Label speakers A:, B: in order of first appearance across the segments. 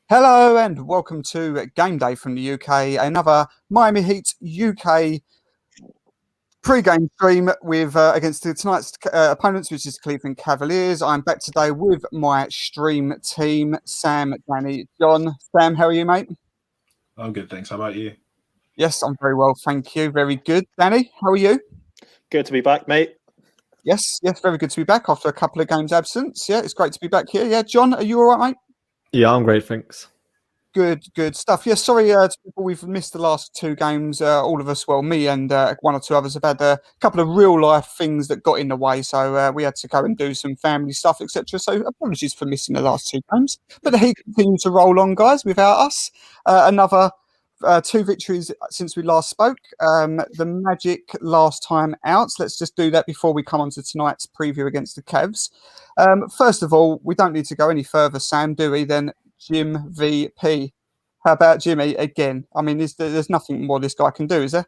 A: Hello and welcome to Game Day from the UK, another Miami Heat UK pre-game stream with against tonight's opponents, which is Cleveland Cavaliers. I'm back today with my stream team, Sam, Danny, John. Sam, how are you, mate?
B: I'm good, thanks. How about you?
A: Yes, I'm very well, thank you. Very good. Danny, how are you?
C: Good to be back, mate.
A: Yes, very good to be back after a couple of games absence. Yeah, it's great to be back here. Yeah, John, are you all right, mate?
D: Yeah, I'm great, thanks.
A: Good stuff. Yeah, sorry, we've missed the last two games. All of us, well, me and one or two others have had a couple of real life things that got in the way, so we had to go and do some family stuff, etc. So apologies for missing the last two games, but the Heat continue to roll on, guys, without us. Another two victories since we last spoke. The Magic last time out. So let's just do that before we come on to tonight's preview against the Cavs. First of all, we don't need to go any further, Sam, do we? Then Jim VP. How about Jimmy again? I mean, there's nothing more this guy can do, is there?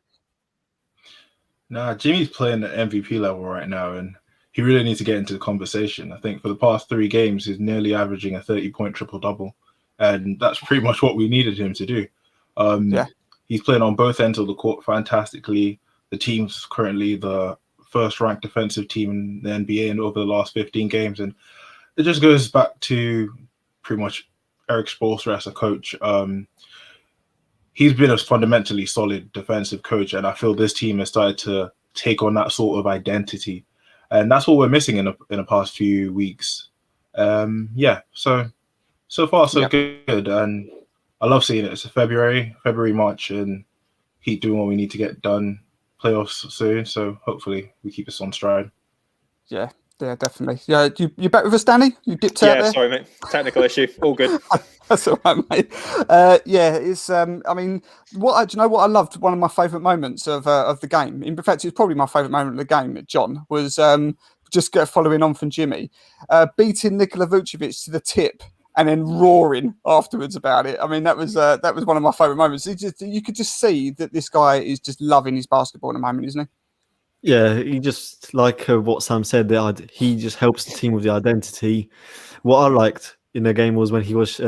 B: Nah, Jimmy's playing at MVP level right now, and he really needs to get into the conversation. I think for the past 3 games, he's nearly averaging a 30-point triple-double, and that's pretty much what we needed him to do. He's playing on both ends of the court fantastically. The team's currently the first-ranked defensive team in the NBA and over the last 15 games, and it just goes back to pretty much Eric Spoelstra as a coach. He's been a fundamentally solid defensive coach, and I feel this team has started to take on that sort of identity, and that's what we're missing in the past few weeks. So far so good, and I love seeing it. It's a February, March, and Heat doing what we need to get done. Playoffs soon, so hopefully we keep us on stride.
A: Yeah, definitely. Yeah, you back with us, Danny? You dipped out there?
C: Yeah, sorry, mate. Technical issue. All good.
A: That's all right, mate. It's. I mean, do you know what I loved? One of my favourite moments of the game. In fact, it's probably my favourite moment of the game. John was just following on from Jimmy, beating Nikola Vucevic to the tip and then roaring afterwards about it. I mean, that was one of my favourite moments. You could just see that this guy is just loving his basketball at the moment, isn't he?
D: Yeah, he just, like what Sam said, he just helps the team with the identity. What I liked in the game was when he was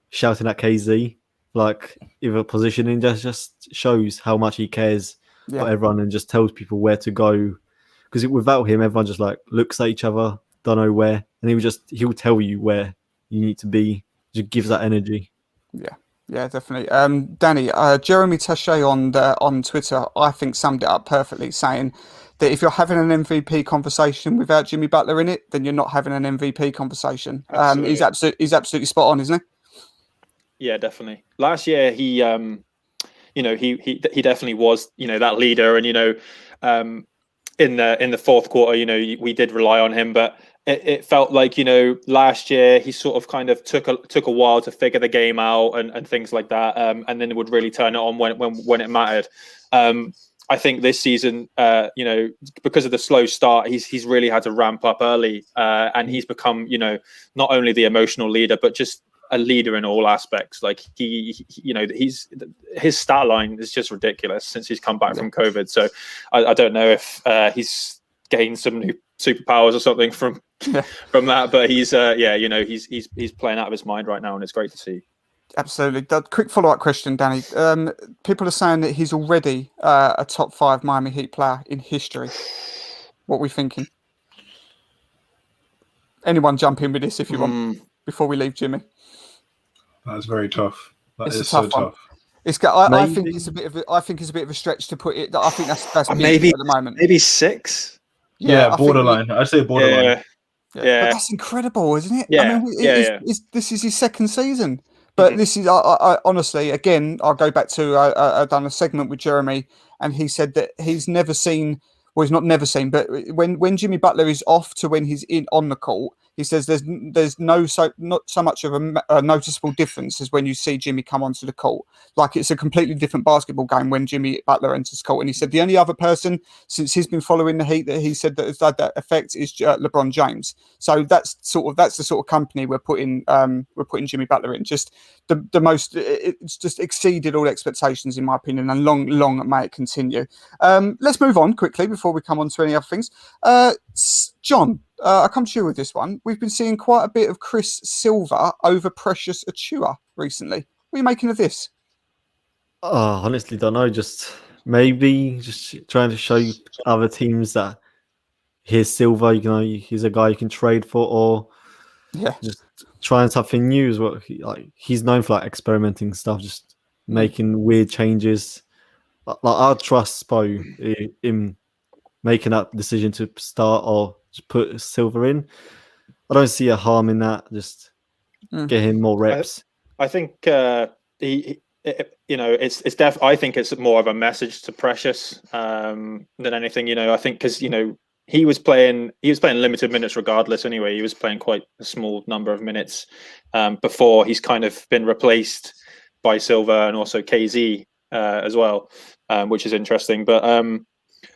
D: shouting at KZ, like, if a positioning just shows how much he cares for everyone and just tells people where to go. Because without him, everyone just like looks at each other, don't know where, and he'll tell you where you need to be. Just gives that energy.
A: Yeah, definitely. Danny, Jeremy Taché on Twitter, I think summed it up perfectly, saying that if you're having an MVP conversation without Jimmy Butler in it, then you're not having an MVP conversation. He's absolutely spot on, isn't he?
C: Yeah, definitely. Last year, he definitely was, that leader, and in the fourth quarter, we did rely on him, but it felt like, last year he sort of kind of took a while to figure the game out and things like that, and then it would really turn it on when it mattered. I think this season, because of the slow start, he's really had to ramp up early, and he's become, not only the emotional leader, but just a leader in all aspects. Like his stat line is just ridiculous since he's come back from COVID. So I don't know if he's gained some new superpowers or something from that, but he's playing out of his mind right now, and it's great to see.
A: Absolutely. Quick follow-up question, Danny. People are saying that he's already a top 5 Miami Heat player in history. What are we thinking? Anyone jump in with this if you want before we leave Jimmy?
B: That's very tough.
A: It's
B: a tough one.
A: I think it's a bit of a stretch to put it. I think that's
C: maybe
A: at the moment.
C: Maybe 6.
B: Yeah, borderline. I'd say borderline.
A: Yeah. But that's incredible, isn't it?
C: Yeah.
A: I mean, this is his second season. But this is, I honestly, again, I'll go back to, I've done a segment with Jeremy, and he said that he's never seen, well, he's not never seen, but when Jimmy Butler is off to when he's on the court, he says there's not so much of a noticeable difference as when you see Jimmy come onto the court. Like, it's a completely different basketball game when Jimmy Butler enters court. And he said the only other person since he's been following the Heat that he said that has had that effect is LeBron James. So that's the sort of company we're putting Jimmy Butler in. Just the most, it's just exceeded all expectations in my opinion, and long may it continue. Let's move on quickly before we come on to any other things. John, I come to you with this one. We've been seeing quite a bit of Chris Silver over Precious Achua recently. What are you making of this?
D: Oh, honestly, don't know. Just maybe just trying to show other teams that here's Silva. He's a guy you can trade for, or
A: Yeah,
D: just trying something new as well. He's known for like experimenting stuff, just making weird changes. Like I trust Spo in making that decision to start or just put Silva in. I don't see a harm in that. Just get him more reps.
C: I think it's I think it's more of a message to Precious than anything. I think because he was playing limited minutes regardless. Anyway, he was playing quite a small number of minutes before he's kind of been replaced by Silva and also KZ as well, which is interesting. But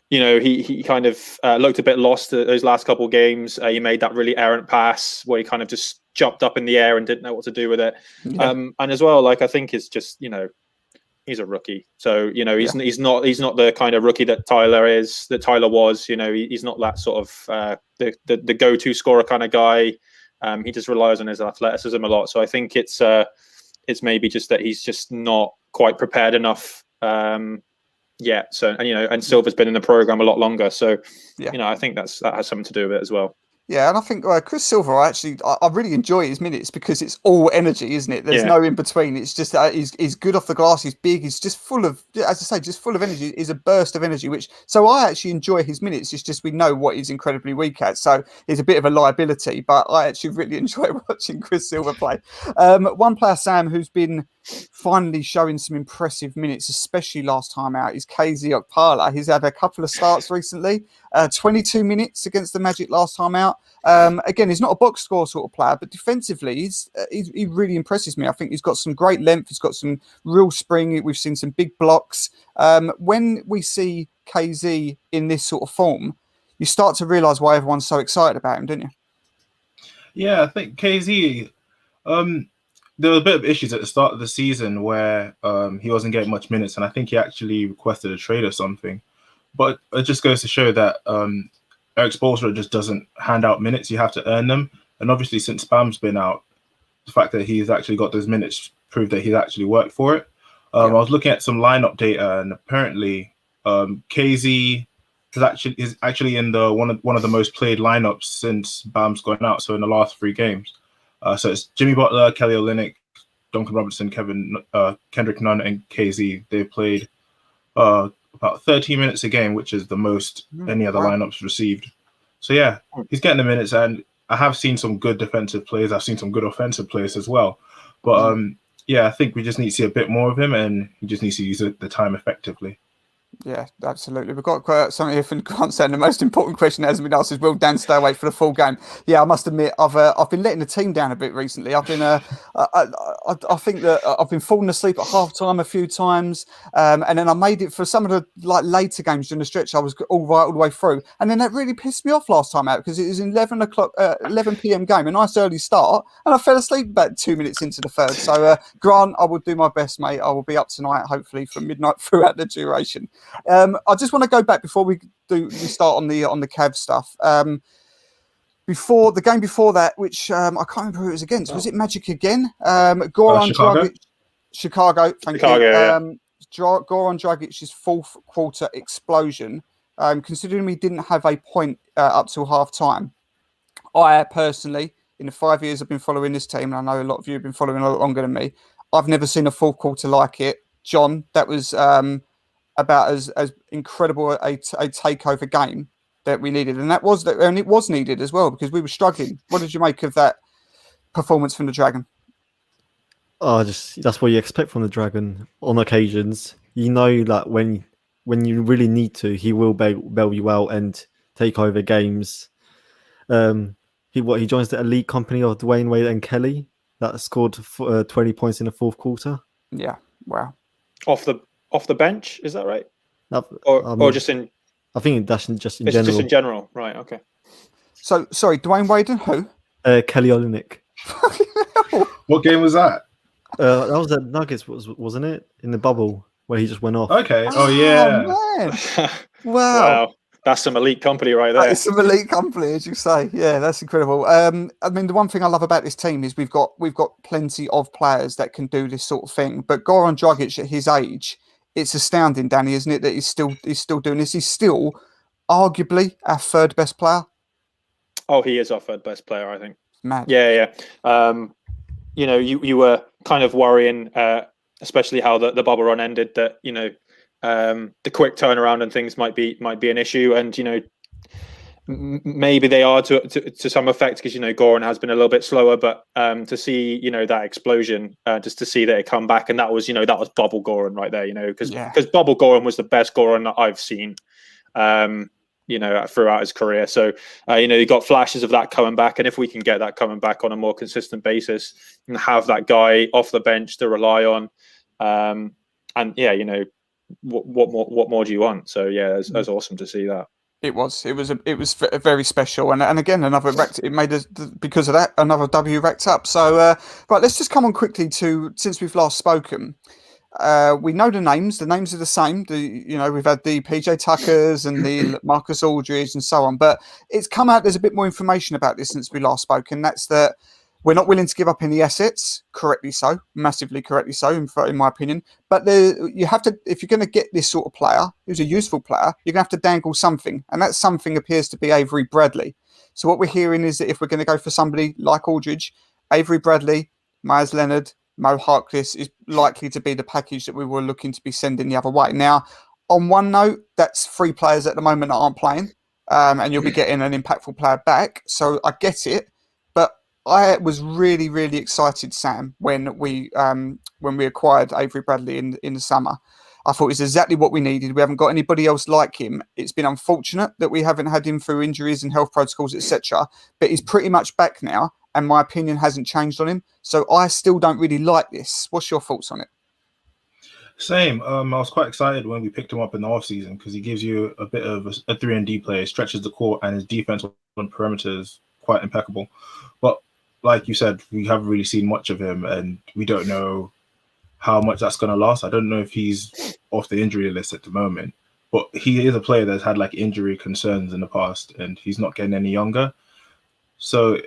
C: he kind of looked a bit lost those last couple of games. He made that really errant pass where he kind of just jumped up in the air and didn't know what to do with it.
A: Yeah.
C: And as well, I think it's just he's a rookie, so he's not the kind of rookie that Tyler was. He's not that sort of the go-to scorer kind of guy. He just relies on his athleticism a lot. So I think it's maybe just that he's just not quite prepared enough. So and Silva's been in the program a lot longer, so I think that has something to do with it as well.
A: Yeah, and I think Chris Silva, I really enjoy his minutes because it's all energy, isn't it? There's no in between. It's just he's good off the glass. He's big. He's just full of, as I say, just full of energy. He's a burst of energy, so I actually enjoy his minutes. It's just we know what he's incredibly weak at, so he's a bit of a liability. But I actually really enjoy watching Chris Silva play. One player, Sam, who's been finally showing some impressive minutes, especially last time out, is KZ Okpala. He's had a couple of starts recently. 22 minutes against the Magic last time out. Again, he's not a box score sort of player, but defensively, he really impresses me. I think he's got some great length. He's got some real spring. We've seen some big blocks. When we see KZ in this sort of form, you start to realise why everyone's so excited about him, don't you?
B: Yeah, I think KZ, there was a bit of issues at the start of the season where he wasn't getting much minutes, and I think he actually requested a trade or something. But it just goes to show that Eric Spoelstra just doesn't hand out minutes. You have to earn them. And obviously, since Bam's been out, the fact that he's actually got those minutes proved that he's actually worked for it. I was looking at some lineup data, and apparently KZ is actually in the one of the most played lineups since Bam's gone out. So in the last 3 games, so it's Jimmy Butler, Kelly Olynyk, Duncan Robinson, Kendrick Nunn, and KZ. They've played about 13 minutes a game, which is the most any other lineups received. So yeah, he's getting the minutes, and I have seen some good defensive plays. I've seen some good offensive plays as well. But I think we just need to see a bit more of him, and he just needs to use the time effectively.
A: Yeah, absolutely. We've got something here from Grant saying the most important question that hasn't been asked is, will Dan stay awake for the full game? Yeah, I must admit, I've been letting the team down a bit recently. I've been, I think that I've been falling asleep at half time a few times, and then I made it for some of the later games during the stretch. I was all right all the way through, and then that really pissed me off last time out because it was an 11 p.m. game, a nice early start, and I fell asleep about 2 minutes into the third. So, Grant, I will do my best, mate. I will be up tonight, hopefully, from midnight throughout the duration. I just want to go back before we start on the Cav stuff. Before the game before that, which I can't remember who it was against. Was it Magic again? Goran Dragic, Chicago. Thank you.
C: Yeah.
A: Goran Dragic's fourth quarter explosion. Considering we didn't have a point up till half time, I personally, in the 5 years I've been following this team, and I know a lot of you have been following a lot longer than me, I've never seen a fourth quarter like it. John, that was about as incredible a takeover game that we needed, and it was needed as well because we were struggling. What did you make of that performance from the Dragon?
D: Oh, that's what you expect from the Dragon on occasions. You know that when you really need to, he will bail you out and take over games. He joins the elite company of Dwayne Wade and Kelly that scored 20 points in the fourth quarter.
A: Yeah, wow.
C: Off the bench, is that right?
D: Or
C: just in?
D: I think that's just in
C: it's
D: general.
C: Just in general, right? Okay.
A: So sorry, Dwayne Wade and who?
D: Kelly Olynyk.
B: What game was that?
D: That was the Nuggets, wasn't it? In the bubble where he just went off.
B: Okay. Oh yeah.
A: Man.
C: Wow. That's some elite company right
A: That
C: there.
A: is some elite company, as you say. Yeah, that's incredible. I mean, the one thing I love about this team is we've got plenty of players that can do this sort of thing. But Goran Dragic at his age, it's astounding, Danny, isn't it, that he's still doing this? He's still arguably our third best player.
C: Oh, he is our third best player, I think.
A: Mad.
C: Yeah. You know, you were kind of worrying, especially how the bubble run ended, that, you know, the quick turnaround and things might be an issue, and, you know, maybe they are to some effect, because, you know, Goran has been a little bit slower, but to see, you know, that explosion, just to see that it come back, and that was bubble Goran right there, you know, because bubble Goran was the best Goran that I've seen, you know, throughout his career. So, you know, you got flashes of that coming back, and if we can get that coming back on a more consistent basis and have that guy off the bench to rely on, and yeah, you know, what more do you want? So yeah, it was awesome to see that.
A: It was very special, and again another it made us, because of that, another W racked up. So right, let's just come on quickly to, since we've last spoken. We know the names. The names are the same. You know, we've had the PJ Tuckers and the Marcus Aldridge and so on. But it's come out. There's a bit more information about this since we last spoke, and that's that we're not willing to give up any assets. Correctly so, massively correctly so, in my opinion. But you have to, if you're going to get this sort of player, who's a useful player, you're going to have to dangle something, and that something appears to be Avery Bradley. So what we're hearing is that if we're going to go for somebody like Aldridge, Avery Bradley, Myers Leonard, Mo Harkless is likely to be the package that we were looking to be sending the other way. Now, on one note, that's 3 players at the moment that aren't playing, and you'll be getting an impactful player back. So I get it, but I was really, really excited, Sam, when we acquired Avery Bradley in the summer. I thought it was exactly what we needed. We haven't got anybody else like him. It's been unfortunate that we haven't had him through injuries and health protocols, etc. But he's pretty much back now, and my opinion hasn't changed on him. So I still don't really like this. What's your thoughts on it?
B: Same. I was quite excited when we picked him up in the offseason, because he gives you a bit of a 3-and-D play, stretches the court, and his defense on perimeter is quite impeccable. But like you said, we haven't really seen much of him, and we don't know how much that's going to last. I don't know if he's off the injury list at the moment, but he is a player that's had like injury concerns in the past, and he's not getting any younger. So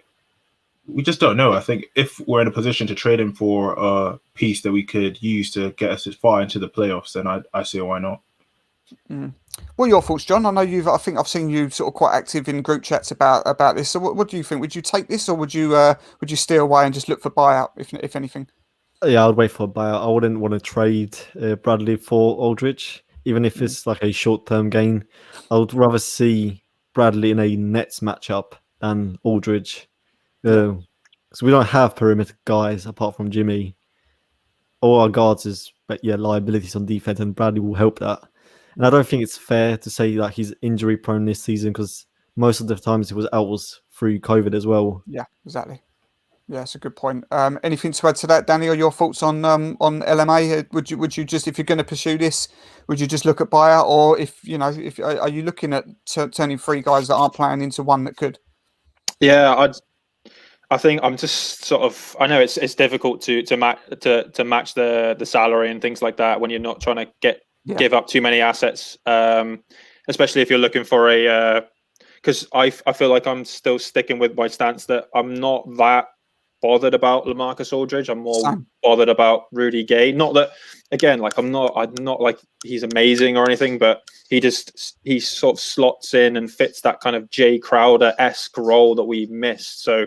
B: we just don't know. I think if we're in a position to trade him for a piece that we could use to get us as far into the playoffs, then I see why not.
A: What are your thoughts, John? I think I've seen you sort of quite active in group chats about this. So what do you think? Would you take this, or would you steer away and just look for buyout, if anything?
D: Yeah, I'd wait for a buyout. I wouldn't want to trade Bradley for Aldridge, even if it's like a short-term gain. I would rather see Bradley in a Nets matchup than Aldridge. So we don't have perimeter guys apart from Jimmy. All our guards is liabilities on defense, and Bradley will help that. And I don't think it's fair to say that he's injury prone this season, because most of the times he was out was through COVID as well.
A: Yeah, exactly. Yeah, that's a good point. Anything to add to that, Danny, or your thoughts on LMA? Would you just, if you're going to pursue this, would you just look at buyout, or if are you looking at turning 3 guys that aren't playing into one that could?
C: Yeah, I think I'm just sort of, I know it's difficult to match the salary and things like that when you're not trying to give up too many assets, especially if you're looking for a. Because I feel like I'm still sticking with my stance that I'm not that bothered about LaMarcus Aldridge. I'm more bothered about Rudy Gay. Not that, again, like I'm not like he's amazing or anything, but he sort of slots in and fits that kind of Jay Crowder-esque role that we missed. So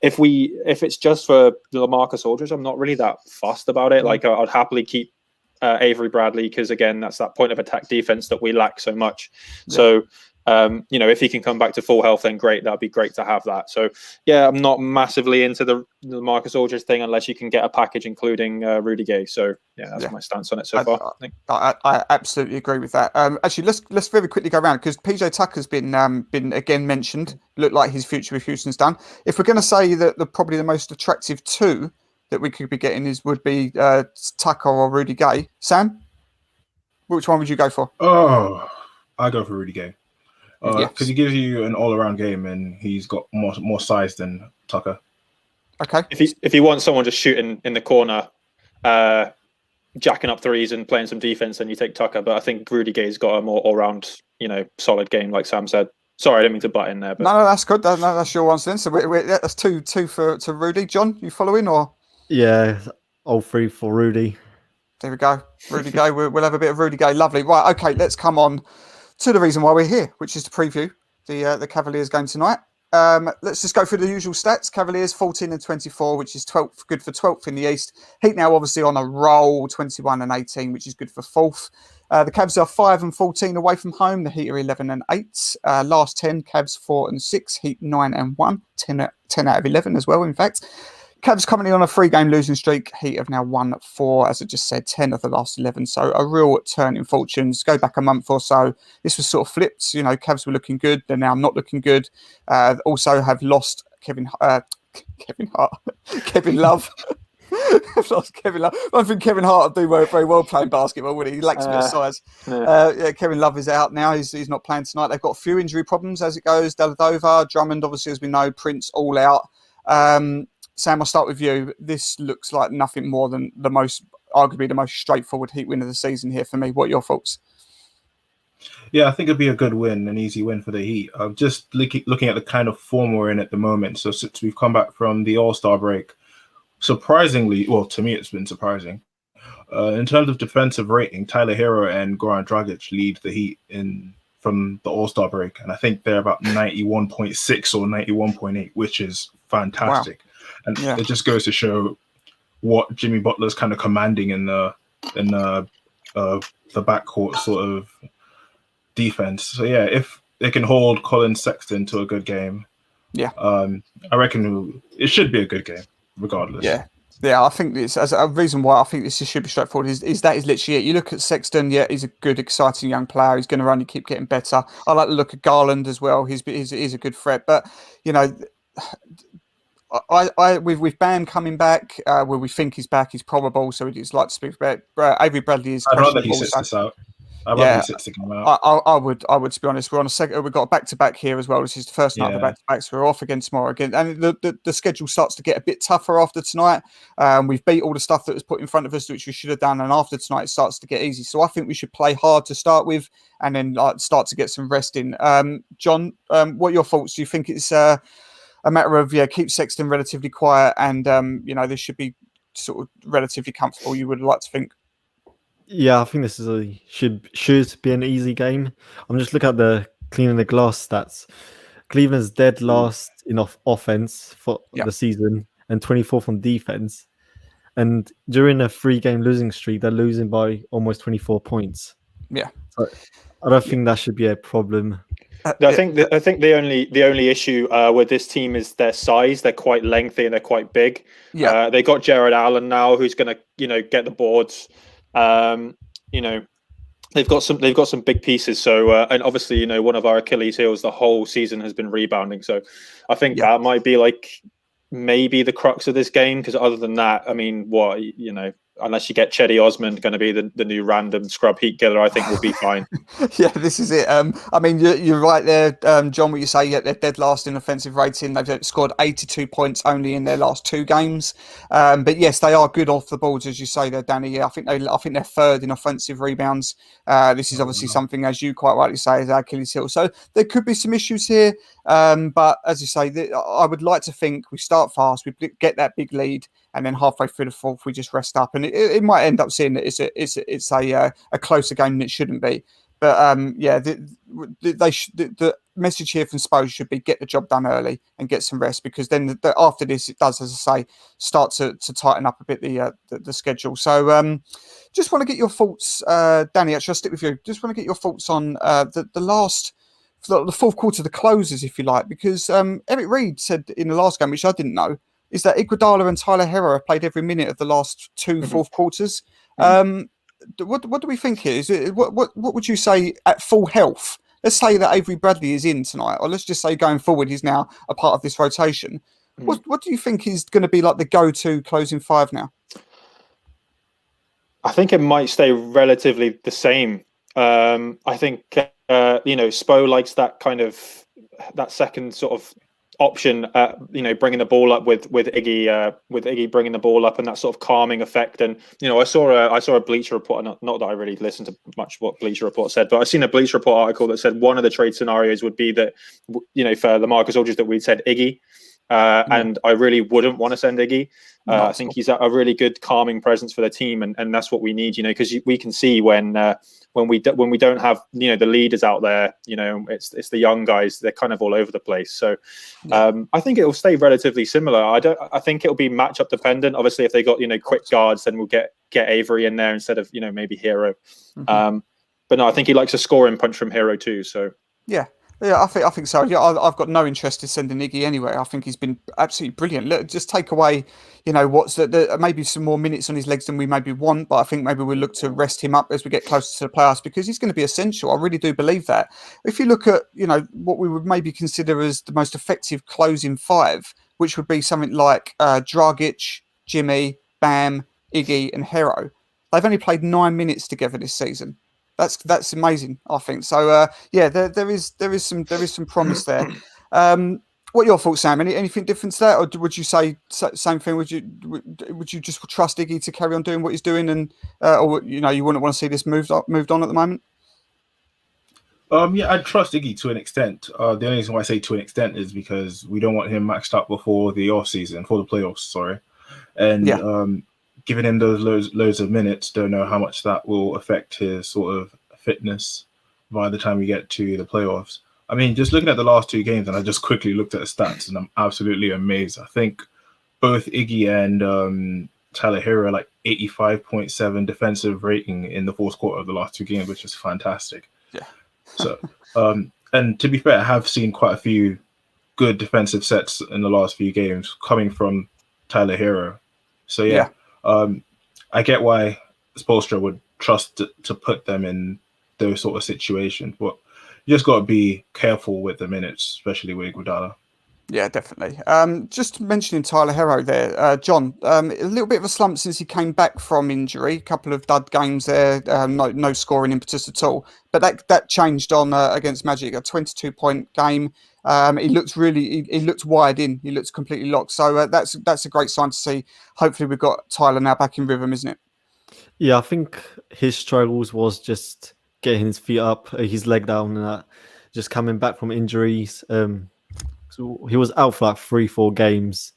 C: if it's just for LaMarcus Aldridge, I'm not really that fussed about it. Like I'd happily keep Avery Bradley, because again, that's that point of attack defense that we lack so much. So if he can come back to full health, then great. That'd be great to have that. So yeah, I'm not massively into the Marcus Aldridge thing unless you can get a package including Rudy Gay. So yeah, that's my stance on it so far. I think
A: I absolutely agree with that. Actually, let's very quickly go around, because PJ Tucker's been again mentioned. Looked like his future with Houston's done. If we're going to say that probably the most attractive 2 that we could be getting would be Tucker or Rudy Gay. Sam, which one would you go for?
B: Oh, I go for Rudy Gay. Because he gives you an all-around game, and he's got more size than Tucker.
A: Okay.
C: If you want someone just shooting in the corner, jacking up threes and playing some defense, then you take Tucker. But I think Rudy Gay's got a more all-round, solid game, like Sam said. Sorry, I didn't mean to butt in there. But...
A: No, that's good. That's your ones then. So that's two for Rudy. John, you following or?
D: Yeah, all three for Rudy.
A: There we go. Rudy Gay. We'll have a bit of Rudy Gay. Lovely. Right. Okay. Let's come on to the reason why we're here, which is to preview the Cavaliers game tonight. Let's just go through the usual stats. Cavaliers 14-24, which is 12th, good for 12th in the East. Heat now obviously on a roll, 21-18, which is good for 4th. The Cavs are 5-14 away from home. The Heat are 11-8. Last 10, Cavs 4-6. Heat 9-1. 10 out of 11 as well, in fact. Cavs currently on a 3-game losing streak. Heat have now won 4, as I just said, 10 of the last 11. So a real turn in fortunes. Go back a month or so, this was sort of flipped. Cavs were looking good. They're now not looking good. Also have lost Kevin Hart, Kevin Love. I've lost Kevin Love. I think Kevin Hart would do very well playing basketball, would he? He lacks a bit of size. Yeah. Kevin Love is out now. He's not playing tonight. They've got a few injury problems as it goes. Deladova, Drummond, obviously, as we know, Prince all out. Sam, I'll start with you. This looks like nothing more than arguably the most straightforward Heat win of the season here for me. What are your thoughts?
B: Yeah, I think it'd be a good win, an easy win for the Heat. I'm just looking at the kind of form we're in at the moment. So since we've come back from the All-Star break, surprisingly, well, to me, it's been surprising. In terms of defensive rating, Tyler Hero and Goran Dragic lead the Heat from the All-Star break. And I think they're about 91.6 or 91.8, which is fantastic. Wow. And it just goes to show what Jimmy Butler's kind of commanding in the backcourt sort of defense. So yeah, if they can hold Colin Sexton to a good game, I reckon it should be a good game, regardless.
A: Yeah, I think it's as a reason why I think this should be straightforward is that is literally it. You look at Sexton, he's a good, exciting young player. He's going to only keep getting better. I like to look at Garland as well. He's a good threat, but with Bam coming back, where we think he's back, he's probable. So we'd just like to speak about Avery Bradley is.
B: I'd rather he sits this out. I'd rather he sits the game out.
A: I would. To be honest, we're on a second. We've got a back-to-back here as well. This is the first night of the back-to-backs. We're off again tomorrow again, and the schedule starts to get a bit tougher after tonight. We've beat all the stuff that was put in front of us, which we should have done, and after tonight, it starts to get easy. So I think we should play hard to start with, and then start to get some rest in. John, what are your thoughts? Do you think it's a matter of keep Sexton relatively quiet, and this should be sort of relatively comfortable? You would like to think.
D: Yeah, I think this should be an easy game. I'm just looking at the cleaning the glass stats. Cleveland's dead last in offense for the season and 24th on defense. And during a 3-game losing streak, they're losing by almost 24 points.
A: Yeah,
D: so I don't think that should be a problem.
C: I think the only issue with this team is their size. They're quite lengthy and they're quite big. Yeah, they got Jared Allen now, who's going to get the boards. They've got some big pieces. So and obviously one of our Achilles heels the whole season has been rebounding. So I think that might be maybe the crux of this game, because other than that, I mean, unless you get Cedi Osman going to be the new random scrub Heat killer, I think we'll be fine.
A: Yeah, this is it. I mean, you're right there, John, what you say. They're dead last in offensive rating. They've scored 82 points only in their last 2 games. But yes, they are good off the boards, as you say there, Danny. Yeah, I think they're third in offensive rebounds. This is obviously something, as you quite rightly say, is our Achilles heel. So there could be some issues here. But as you say, I would like to think we start fast, we get that big lead, and then halfway through the fourth, we just rest up, and it might end up seeing that it's a closer game than it shouldn't be. But the message here from Spo should be get the job done early and get some rest, because then after this, it does, as I say, start to tighten up a bit the schedule. So just want to get your thoughts, Danny. Actually, I'll stick with you. Just want to get your thoughts on the fourth quarter, the closers, if you like, because Eric Reed said in the last game, which I didn't know, is that Iguodala and Tyler Herro have played every minute of the last 2 fourth quarters. What do we think here? What would you say at full health? Let's say that Avery Bradley is in tonight, or let's just say going forward he's now a part of this rotation. What do you think is going to be like the go-to closing 5 now?
C: I think it might stay relatively the same. I think Spo likes that second sort of option, bringing the ball up with Iggy bringing the ball up and that sort of calming effect. And I saw a Bleacher Report, not that I really listened to much what Bleacher Report said, but I seen a Bleacher Report article that said one of the trade scenarios would be that for the Marcus Aldridge that we'd said Iggy. And I really wouldn't want to send Iggy. I think he's a really good calming presence for the team, and that's what we need. Because we can see when we don't have the leaders out there. It's the young guys. They're kind of all over the place. So I think it will stay relatively similar. I think it'll be matchup dependent. Obviously, if they got quick guards, then we'll get Avery in there instead of maybe Hero. But no, I think he likes a scoring punch from Hero too. So
A: yeah. Yeah, I think so. Yeah, I've got no interest in sending Iggy anywhere. I think he's been absolutely brilliant. Look, just take away, what's maybe some more minutes on his legs than we maybe want, but I think maybe we'll look to rest him up as we get closer to the playoffs because he's going to be essential. I really do believe that. If you look at, what we would maybe consider as the most effective closing five, which would be something like Dragic, Jimmy, Bam, Iggy, and Hero, they've only played 9 minutes together this season. That's amazing, I think. So there is some promise there. What are your thoughts, Sam? Anything different to that, or would you say same thing? Would you just trust Iggy to carry on doing what he's doing, and or you wouldn't want to see this moved on at the moment?
B: Yeah, I'd trust Iggy to an extent. The only reason why I say to an extent is because we don't want him maxed up before the playoffs. Sorry, and giving him those loads of minutes, don't know how much that will affect his sort of fitness by the time we get to the playoffs. I mean, just looking at the last 2 games, and I just quickly looked at the stats, and I'm absolutely amazed. I think both Iggy and Tyler Hero are like 85.7 defensive rating in the fourth quarter of the last 2 games, which is fantastic.
A: Yeah.
B: So, and to be fair, I have seen quite a few good defensive sets in the last few games coming from Tyler Hero. So yeah. I get why Spoelstra would trust to put them in those sort of situations, but you just got to be careful with the minutes, especially with Iguodala.
A: Yeah, definitely. Just mentioning Tyler Hero there, John, a little bit of a slump since he came back from injury. A couple of dud games there, no scoring impetus at all. But that changed on against Magic, a 22-point game. He looked wired in. He looks completely locked. So that's a great sign to see. Hopefully, we've got Tyler now back in rhythm, isn't it?
D: Yeah, I think his struggles was just getting his feet up, his leg down, and that. Just coming back from injuries. So he was out for like 3-4 games,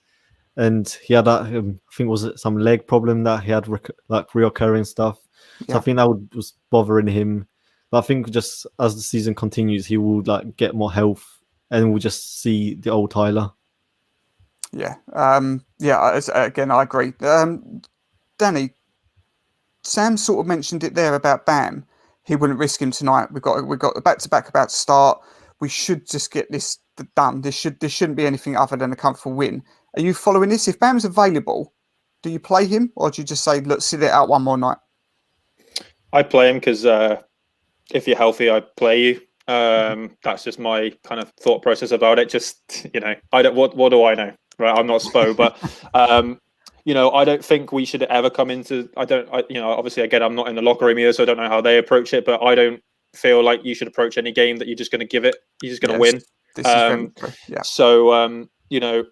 D: and he had that. I think was it some leg problem that he had reoccurring stuff. So
A: Yeah.
D: I think that was bothering him. But I think just as the season continues, he will get more health, and we'll just see the old Tyler.
A: Yeah. Again, I agree. Danny, Sam sort of mentioned it there about Bam. He wouldn't risk him tonight. We've got the back-to-back about to start. We should just get this done. There shouldn't be anything other than a comfortable win. Are you following this? If Bam's available, do you play him, or do you just say, look, sit it out one more night?
C: I play him because if you're healthy, I play you. That's just my kind of thought process about it. Just I don't. What do I know? Right, I'm not Spo, but I don't think we should ever come into. Obviously, again, I'm not in the locker room here, so I don't know how they approach it. But I don't feel like you should approach any game that you're just going to give it. You're just going to win.
A: This is very true. Yeah.
C: So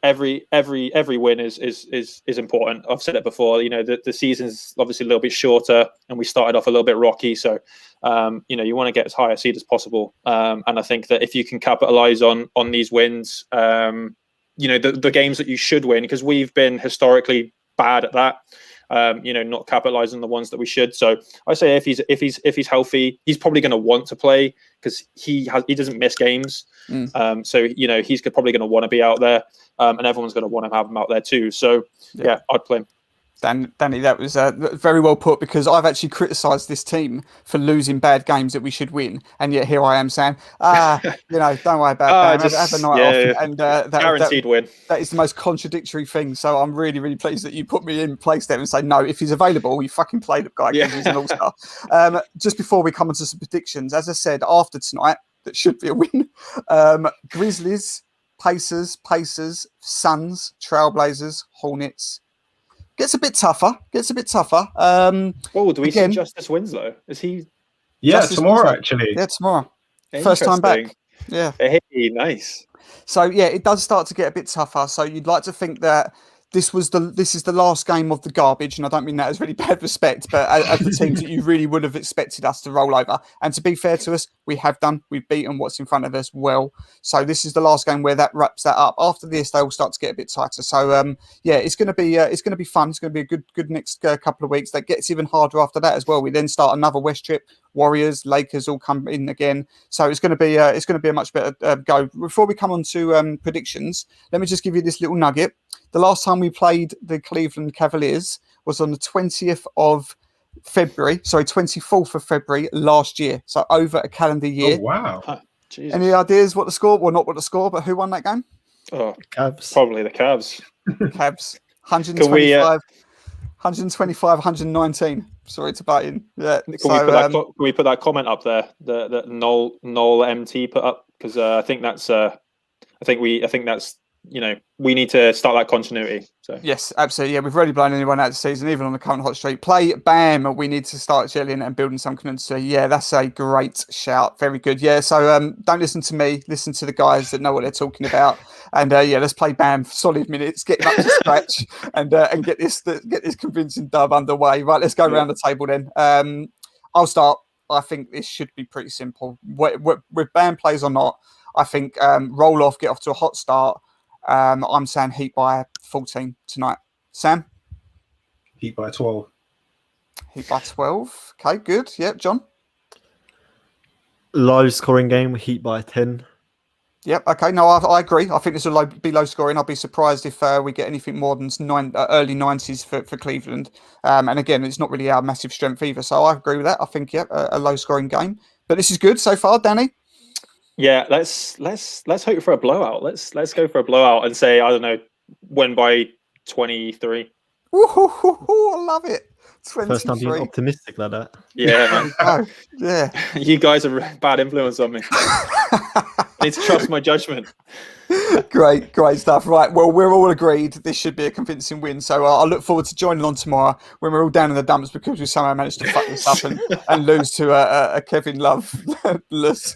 C: every win is important. I've said it before. The season's obviously a little bit shorter, and we started off a little bit rocky. So you want to get as high a seed as possible. And I think that if you can capitalize on these wins, the games that you should win, because we've been historically bad at that. Not capitalizing on the ones that we should. So I say if he's healthy, he's probably going to want to play because he doesn't miss games. So he's probably going to want to be out there, and everyone's going to want to have him out there too. So yeah, I'd play him.
A: Danny, that was very well put, because I've actually criticised this team for losing bad games that we should win, and yet here I am saying, don't worry about that. Have a night off, and
C: guaranteed win.
A: That is the most contradictory thing. So I'm really, really pleased that you put me in place there and say, no, if he's available, you fucking play the guy because he's an all-star. Just before we come into some predictions, as I said, after tonight, that should be a win. Grizzlies, Pacers, Suns, Trailblazers, Hornets. Gets a bit tougher.
C: Do we see Justice Winslow? Is he?
B: Yeah,
A: Justice
B: tomorrow
A: Winslow?
B: actually.
A: Yeah, tomorrow. First time back. Yeah.
C: Hey, nice.
A: So yeah, it does start to get a bit tougher. So you'd like to think that this is the last game of the garbage, and I don't mean that as really bad respect, but as the teams that you really would have expected us to roll over. And to be fair to us, we have done. We've beaten what's in front of us well. So this is the last game where that wraps that up. After this, they will start to get a bit tighter. So yeah, it's going to be fun. It's going to be a good next couple of weeks. That gets even harder after that as well. We then start another West trip. Warriors, Lakers all come in again. So it's going to be a much better go. Before we come on to predictions, let me just give you this little nugget. The last time we played the Cleveland Cavaliers was on the 20th of February. Sorry, 24th of February last year. So over a calendar year.
B: Oh, wow.
C: Jesus.
A: Any ideas what the score? Well, not what the score, but who won that game?
C: Oh,
D: Cavs.
C: probably the Cavs.
A: Cavs. 125, 119. Sorry to butt in. Yeah.
C: Can we put that comment up there that Noel MT put up? Because I think that's we need to start that continuity. So
A: yes, absolutely. Yeah, we've already blown anyone out of the season, even on the current hot streak. Play Bam. We need to start gelling and building some continuity. Yeah, that's a great shout. Very good. Yeah. So don't listen to me. Listen to the guys that know what they're talking about. And yeah, let's play Bam for solid minutes, get him up to scratch, and get this convincing dub underway. Right, let's go around the table then. I'll start. I think this should be pretty simple. With Bam plays or not, I think roll off, get off to a hot start. I'm saying Heat by 14 tonight. Sam?
B: Heat by 12.
A: Heat by 12. Okay, good. Yep, John?
D: Low scoring game, Heat by 10.
A: Yep, okay. No, I agree. I think this will be low scoring. I'll be surprised if we get anything more than early 90s for Cleveland. And again, it's not really our massive strength either. So I agree with that. I think, yeah, a low scoring game. But this is good so far, Danny.
C: yeah, let's hope for a blowout. Let's go for a blowout and say, I don't know, win by 23.
A: Ooh, I love it. 23.
D: First time being optimistic like that.
C: Yeah, man.
A: Oh, yeah.
C: You guys are a bad influence on me. I need to trust my judgment.
A: Great stuff. Right, well, we're all agreed this should be a convincing win. So I look forward to joining on tomorrow when we're all down in the dumps because we somehow managed to fuck this up and lose to a Kevin Love-less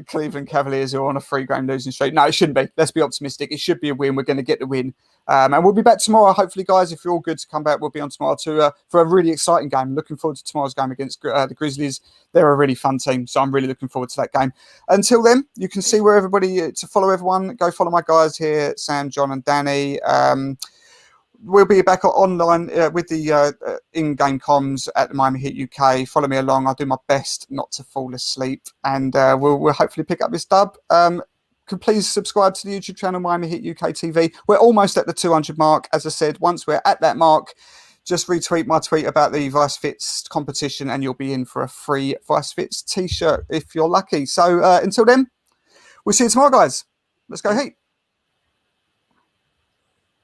A: Cleveland Cavaliers who are on a 3-game losing streak. No, it shouldn't be. Let's be optimistic. It should be a win. We're going to get the win. And we'll be back tomorrow. Hopefully, guys, if you're all good to come back, we'll be on tomorrow for a really exciting game. Looking forward to tomorrow's game against the Grizzlies. They're a really fun team, so I'm really looking forward to that game. Until then, you can see where everybody to follow everyone. Go follow my guys here, Sam, John, and Danny. We'll be back online with the in-game comms at the Miami Heat UK. Follow me along. I'll do my best not to fall asleep, and we'll hopefully pick up this dub. Please subscribe to the YouTube channel Miami Heat UK TV. We're almost at the 200 mark. As I said, once we're at that mark, just retweet my tweet about the Vice Fits competition and you'll be in for a free Vice Fits t-shirt if you're lucky. So until then, we'll see you tomorrow, guys. Let's go Heat.